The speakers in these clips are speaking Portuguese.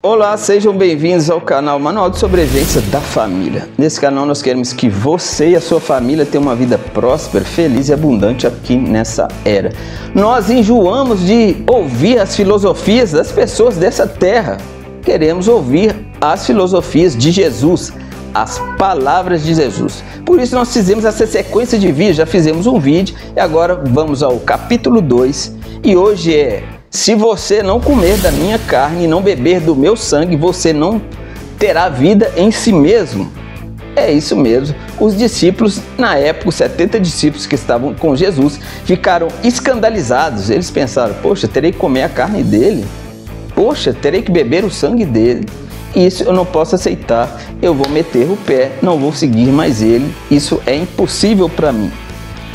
Olá, sejam bem-vindos ao canal Manual de Sobrevivência da Família. Nesse canal nós queremos que você e a sua família tenham uma vida próspera, feliz e abundante aqui nessa era. Nós enjoamos de ouvir as filosofias das pessoas dessa terra. Queremos ouvir as filosofias de Jesus, as palavras de Jesus. Por isso nós fizemos essa sequência de vídeos, já fizemos um vídeo e agora vamos ao capítulo 2 e hoje é: se você não comer da minha carne e não beber do meu sangue, você não terá vida em si mesmo. É isso mesmo. Os discípulos, na época, os 70 discípulos que estavam com Jesus, ficaram escandalizados. Eles pensaram: poxa, terei que comer a carne dele? Poxa, terei que beber o sangue dele? Isso eu não posso aceitar. Eu vou meter o pé, não vou seguir mais ele. Isso é impossível para mim.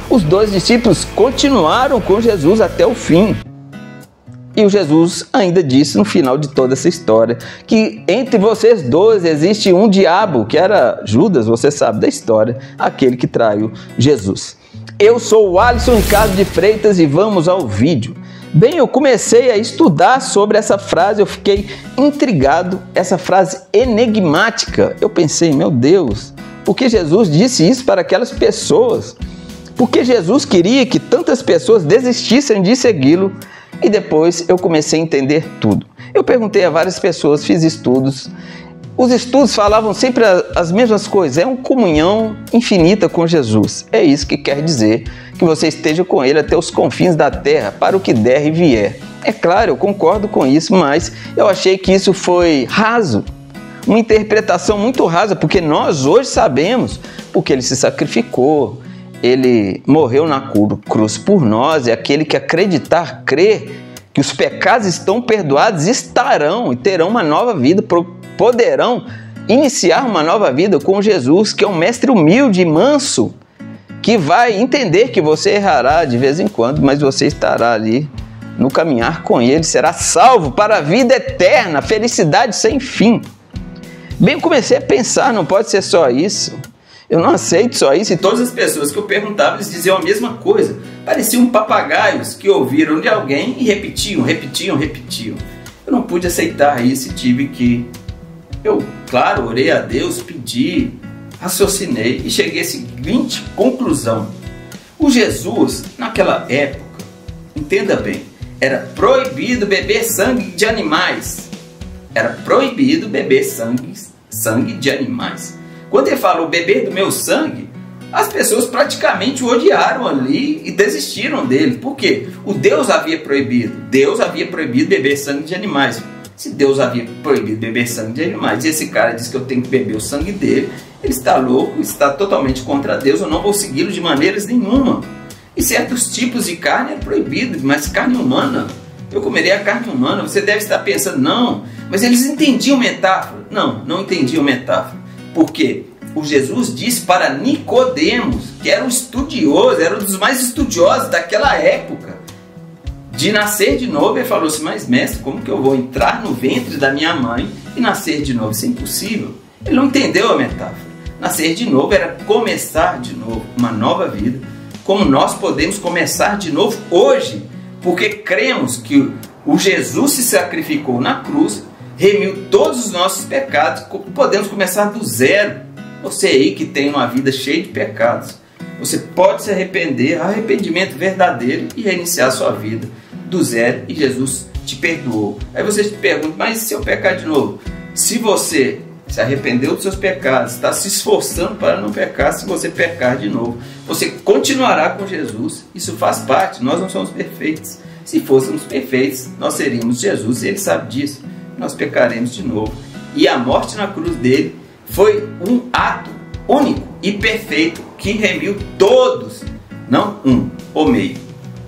Os dois discípulos continuaram com Jesus até o fim. E o Jesus ainda disse no final de toda essa história que entre vocês dois existe um diabo, que era Judas, você sabe da história, aquele que traiu Jesus. Eu sou o Alisson Ricardo de Freitas e vamos ao vídeo. Bem, eu comecei a estudar sobre essa frase, eu fiquei intrigado, essa frase enigmática. Eu pensei, meu Deus, por que Jesus disse isso para aquelas pessoas? Por que Jesus queria que tantas pessoas desistissem de segui-lo? E depois eu comecei a entender tudo. Eu perguntei a várias pessoas, fiz estudos. Os estudos falavam sempre as mesmas coisas. É uma comunhão infinita com Jesus. É isso que quer dizer que você esteja com Ele até os confins da terra, para o que der e vier. É claro, eu concordo com isso, mas eu achei que isso foi raso. Uma interpretação muito rasa, porque nós hoje sabemos porque Ele se sacrificou. Ele morreu na cruz por nós, e aquele que acreditar, crer que os pecados estão perdoados, estarão e terão uma nova vida, poderão iniciar uma nova vida com Jesus, que é um mestre humilde e manso, que vai entender que você errará de vez em quando, mas você estará ali no caminhar com Ele, será salvo para a vida eterna, felicidade sem fim. Bem, eu comecei a pensar, não pode ser só isso. Eu não aceito só isso. E todas as pessoas que eu perguntava, eles diziam a mesma coisa. Pareciam papagaios que ouviram de alguém e repetiam. Eu não pude aceitar isso e tive que... Eu, claro, orei a Deus, pedi, raciocinei e cheguei à seguinte conclusão. O Jesus, naquela época, entenda bem, era proibido beber sangue de animais. Era proibido beber sangue de animais. Quando ele falou beber do meu sangue, as pessoas praticamente o odiaram ali e desistiram dele. Por quê? O Deus havia proibido. Deus havia proibido beber sangue de animais. Se Deus havia proibido beber sangue de animais e esse cara diz que eu tenho que beber o sangue dele, ele está louco, está totalmente contra Deus, eu não vou segui-lo de maneiras nenhuma. E certos tipos de carne é proibido, mas carne humana, eu comeria a carne humana. Você deve estar pensando, não, mas eles entendiam metáfora. Não, não entendiam metáfora. Porque o Jesus disse para Nicodemos, que era um estudioso, era um dos mais estudiosos daquela época, de nascer de novo. Ele falou assim: mas mestre, como que eu vou entrar no ventre da minha mãe e nascer de novo? Isso é impossível. Ele não entendeu a metáfora. Nascer de novo era começar de novo, uma nova vida, como nós podemos começar de novo hoje, porque cremos que o Jesus se sacrificou na cruz, remiu todos os nossos pecados, podemos começar do zero. Você aí que tem uma vida cheia de pecados, você pode se arrepender, arrependimento verdadeiro, e reiniciar a sua vida do zero, e Jesus te perdoou. Aí você se pergunta: mas se eu pecar de novo? Se você se arrependeu dos seus pecados, está se esforçando para não pecar, se você pecar de novo, você continuará com Jesus. Isso faz parte, nós não somos perfeitos. Se fôssemos perfeitos, nós seríamos Jesus, e Ele sabe disso. Nós pecaremos de novo. E a morte na cruz dele foi um ato único e perfeito que remiu todos, não um, ou meio,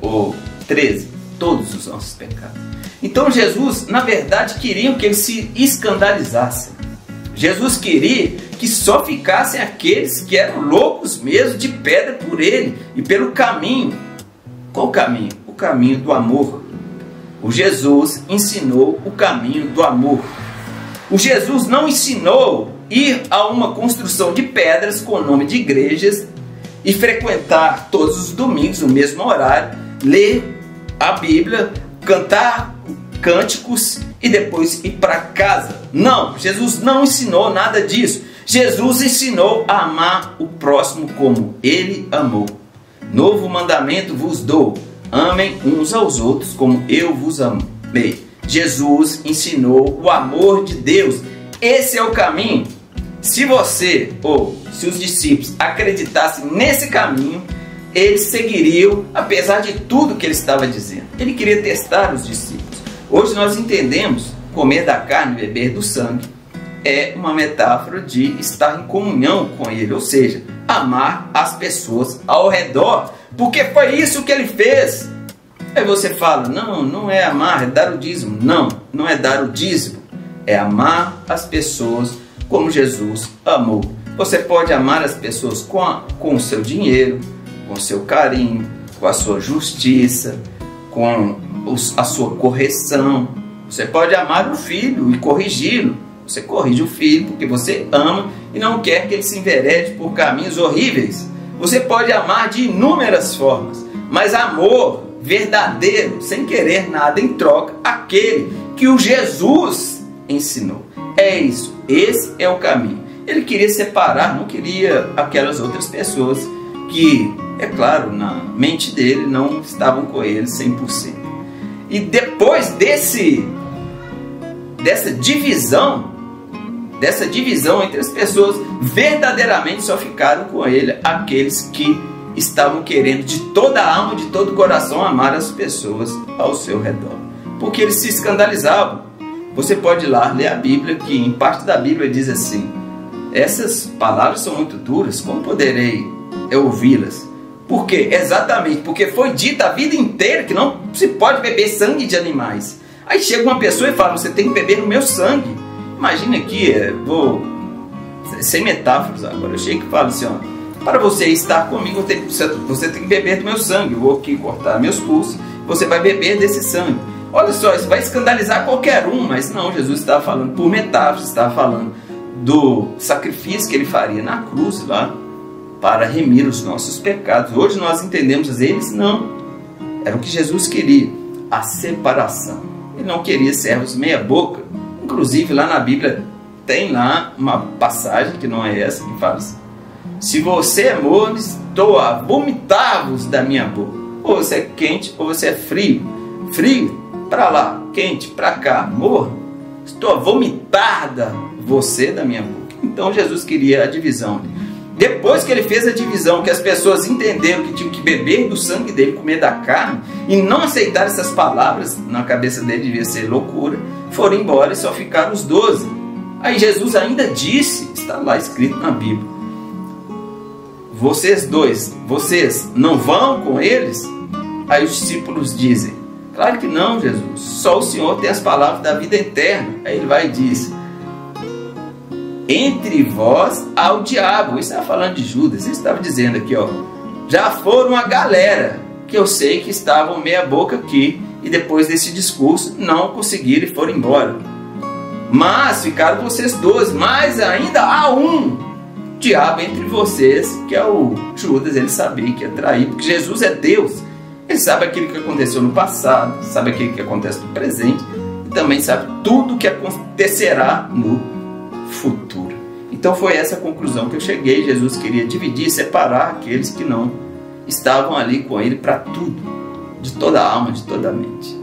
ou 13, todos os nossos pecados. Então Jesus, na verdade, queria que eles se escandalizassem. Jesus queria que só ficassem aqueles que eram loucos mesmo de pedra por Ele e pelo caminho. Qual caminho? O caminho do amor. O Jesus ensinou o caminho do amor. O Jesus não ensinou ir a uma construção de pedras com o nome de igrejas e frequentar todos os domingos no mesmo horário, ler a Bíblia, cantar cânticos e depois ir para casa. Não, Jesus não ensinou nada disso. Jesus ensinou a amar o próximo como ele amou. Novo mandamento vos dou: amem uns aos outros como eu vos amei. Jesus ensinou o amor de Deus. Esse é o caminho. Se você, ou se os discípulos acreditassem nesse caminho, eles seguiriam, apesar de tudo que ele estava dizendo. Ele queria testar os discípulos. Hoje nós entendemos comer da carne e beber do sangue é uma metáfora de estar em comunhão com ele, ou seja, amar as pessoas ao redor, porque foi isso que ele fez. Aí você fala: não, não é amar, é dar o dízimo. Não, não é dar o dízimo, é amar as pessoas como Jesus amou. Você pode amar as pessoas com o seu dinheiro, com o seu carinho, com a sua justiça, com a sua correção. Você pode amar o filho e corrigi-lo. Você corrige o filho porque você ama e não quer que ele se enverede por caminhos horríveis. Você pode amar de inúmeras formas, mas amor verdadeiro, sem querer nada em troca, aquele que o Jesus ensinou. É isso, esse é o caminho. Ele queria separar, não queria aquelas outras pessoas que, é claro, na mente dele não estavam com ele 100%. E depois dessa divisão entre as pessoas, verdadeiramente só ficaram com ele aqueles que estavam querendo de toda a alma, de todo o coração, amar as pessoas ao seu redor, porque eles se escandalizavam. Você pode ir lá ler a Bíblia, que em parte da Bíblia diz assim: essas palavras são muito duras, como poderei ouvi-las? Por quê? Exatamente porque foi dita a vida inteira que não se pode beber sangue de animais. Aí chega uma pessoa e fala: você tem que beber o meu sangue. Imagina aqui, vou sem metáforas agora, eu chego e falo assim: ó, para você estar comigo, você tem que beber do meu sangue. Eu vou aqui cortar meus pulsos, você vai beber desse sangue. Olha só, isso vai escandalizar qualquer um, mas não, Jesus estava falando por metáforas, estava falando do sacrifício que ele faria na cruz lá para remir os nossos pecados. Hoje nós entendemos, eles não. Era o que Jesus queria, a separação. Ele não queria servos meia boca. Inclusive lá na Bíblia tem lá uma passagem que não é essa, que fala assim: se você é morno, estou a vomitar-vos da minha boca. Ou você é quente ou você é frio. Frio para lá, quente para cá, morno, estou a vomitar você da minha boca. Então Jesus queria a divisão. Depois que ele fez a divisão, que as pessoas entenderam que tinham que beber do sangue dele, comer da carne, e não aceitar essas palavras, na cabeça dele devia ser loucura, foram embora e só ficaram os 12. Aí Jesus ainda disse, está lá escrito na Bíblia: vocês não vão com eles? Aí os discípulos dizem: claro que não, Jesus, só o Senhor tem as palavras da vida eterna. Aí ele vai e diz: entre vós há o diabo. Ele estava falando de Judas. Ele estava dizendo aqui, ó, já foram a galera que eu sei que estavam meia boca aqui, e depois desse discurso não conseguiram e foram embora. Mas ficaram vocês 12, mas ainda há um diabo entre vocês, que é o Judas. Ele sabia que ia trair, porque Jesus é Deus. Ele sabe aquilo que aconteceu no passado, sabe aquilo que acontece no presente, e também sabe tudo o que acontecerá no futuro. Então foi essa a conclusão que eu cheguei. Jesus queria dividir, separar aqueles que não estavam ali com ele para tudo, de toda a alma, de toda a mente.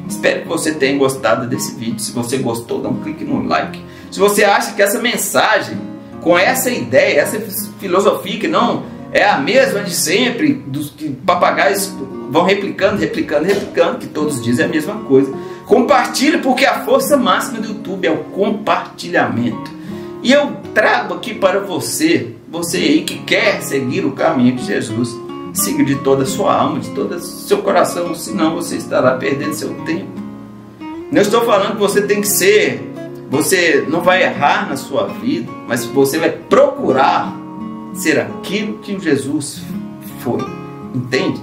Espero que você tenha gostado desse vídeo. Se você gostou, dá um clique no like. Se você acha que essa mensagem, com essa ideia, essa filosofia que não é a mesma de sempre, dos que papagaios vão replicando, que todos dizem a mesma coisa, compartilhe, porque a força máxima do YouTube é o compartilhamento. E eu trago aqui para você aí que quer seguir o caminho de Jesus, siga de toda a sua alma, de todo o seu coração, senão você estará perdendo seu tempo. Não estou falando que você tem que ser, você não vai errar na sua vida, mas você vai procurar ser aquilo que Jesus foi, entende?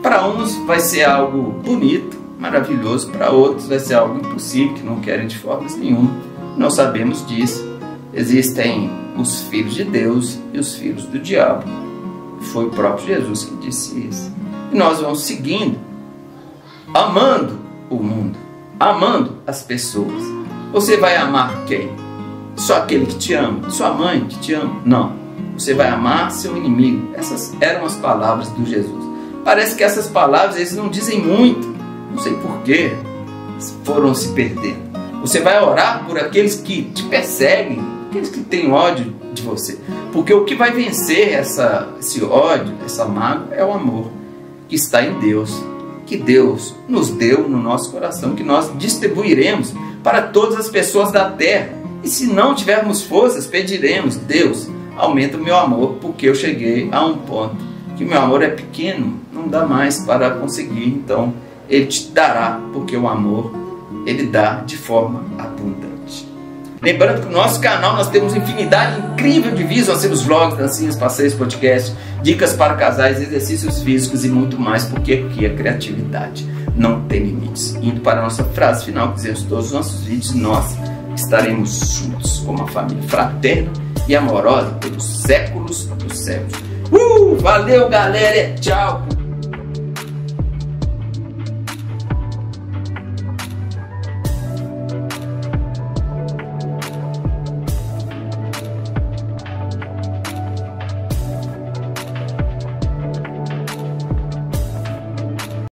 Para uns vai ser algo bonito, maravilhoso, para outros vai ser algo impossível, que não querem de forma nenhuma. Nós sabemos disso. Existem os filhos de Deus e os filhos do diabo. Foi o próprio Jesus que disse isso. E nós vamos seguindo, amando o mundo, amando as pessoas. Você vai amar quem? Só aquele que te ama? Sua mãe que te ama? Não. Você vai amar seu inimigo. Essas eram as palavras do Jesus. Parece que essas palavras eles não dizem muito. Não sei porquê. Foram se perdendo. Você vai orar por aqueles que te perseguem, aqueles que têm ódio de você. Porque o que vai vencer esse ódio, essa mágoa, é o amor que está em Deus. Que Deus nos deu no nosso coração, que nós distribuiremos para todas as pessoas da terra. E se não tivermos forças, pediremos: Deus, aumenta o meu amor, porque eu cheguei a um ponto que o meu amor é pequeno, não dá mais para conseguir. Então Ele te dará, porque o amor Ele dá de forma abundante. Lembrando que no nosso canal nós temos infinidade incrível de vídeos. Nós temos vlogs, dancinhas, passeios, podcasts, dicas para casais, exercícios físicos e muito mais, porque aqui a criatividade não tem limites. Indo para a nossa frase final, que dizemos todos os nossos vídeos: nós estaremos juntos como uma família fraterna e amorosa pelos séculos dos séculos. Valeu, galera! Tchau!